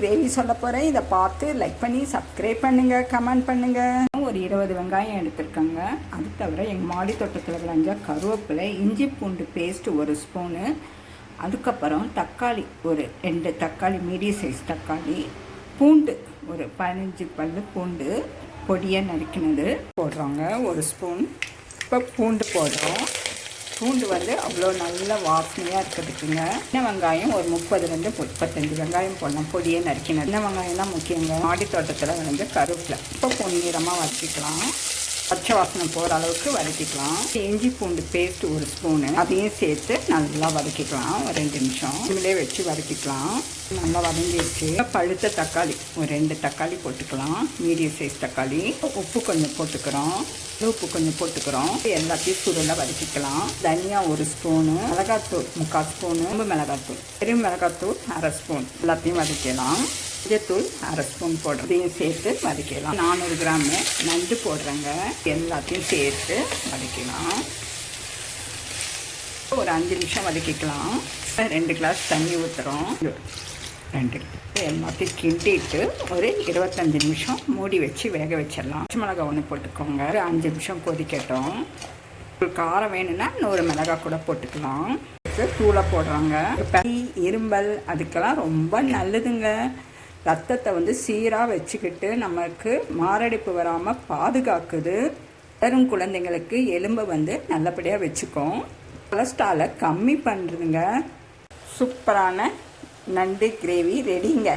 Gravy சொல்ல போகிறேன். இதை பார்த்து லைக் பண்ணி சப்ஸ்கிரைப் பண்ணுங்கள், கமெண்ட் பண்ணுங்கள். ஒரு 20 வெங்காயம் எடுத்துருக்கேங்க. அது தவிர எங்கள் மாடி தோட்டத்தில் விளைஞ்ச கருவேப்பிலை, இஞ்சி பூண்டு பேஸ்ட்டு 1 ஸ்பூனு, அதுக்கப்புறம் தக்காளி ஒரு 2 தக்காளி, மீடியம் சைஸ் தக்காளி, பூண்டு ஒரு 15 பல்லு பூண்டு பொடியாக நறுக்கினது போடுறோங்க 1 ஸ்பூன். இப்போ பூண்டு போடுறோம். பூண்டு அவ்வளோ நல்ல வாசனையாக இருக்கிறதுக்குங்க. சின்ன வெங்காயம் ஒரு 30-35 வெங்காயம் போடலாம், பொடியை நறுக்கினது. சின்ன வெங்காயம் தான் முக்கியங்க. மாடி தோட்டத்தில் கருவேப்பிலை இப்போ பொன்னிறமாக வதக்கிக்கலாம். பச்சை வாசனை போகிற அளவுக்கு வதக்கிக்கலாம். இஞ்சி பூண்டு பேஸ்ட் 1 ஸ்பூனு, அதையும் சேர்த்து நல்லா வதக்கிக்கலாம். ஒரு 2 நிமிஷம் இதிலே வச்சு வதக்கிக்கலாம். நல்லா வதங்கிடுச்சு. பழுத்த தக்காளி ஒரு 2 தக்காளி போட்டுக்கலாம், மீடியம் சைஸ் தக்காளி. உப்பு கொஞ்சம் போட்டுக்கிறோம், உப்பு கொஞ்சம் போட்டுக்கிறோம். எல்லாத்தையும் சுருள வதக்கிக்கலாம். தனியா 1 ஸ்பூனு, மிளகாத்தூள் 3/4 ஸ்பூனு, மிளகாத்தூள், பெரும் மிளகாத்தூள் 1/2 ஸ்பூன், எல்லாத்தையும் வதக்கலாம். மஞ்சத்தூள் 1/2 ஸ்பூன் போடுறோம், இதையும் சேர்த்து வதக்கலாம். 400 கிராம் நண்டு போடுறேங்க. எல்லாத்தையும் சேர்த்து வதக்கலாம். ஒரு 5 நிமிஷம் வதக்கிக்கலாம். 2 கிளாஸ் தண்ணி ஊற்றுறோம். 2 எல்லாத்தையும் கிண்டிட்டு ஒரு 25 நிமிஷம் மூடி வச்சு வேக வச்சிடலாம். பச்சை மிளகா 1 போட்டுக்கோங்க. ஒரு 5 நிமிஷம் கொதிக்கட்டும். காரம் வேணும்னா 100 மிளகாய் கூட போட்டுக்கலாம். தூளை போடுறாங்க. இரும்பல் அதுக்கெல்லாம் ரொம்ப நல்லதுங்க. ரத்தத்தை சீராக வச்சுக்கிட்டு நமக்கு மாரடைப்பு வராமல் பாதுகாக்குது. வளரும் குழந்தைங்களுக்கு எலும்பை நல்லபடியாக வச்சுக்கும். கொலஸ்ட்ராலை கம்மி பண்ணுறதுங்க. சூப்பரான நண்டு கிரேவி ரெடிங்க.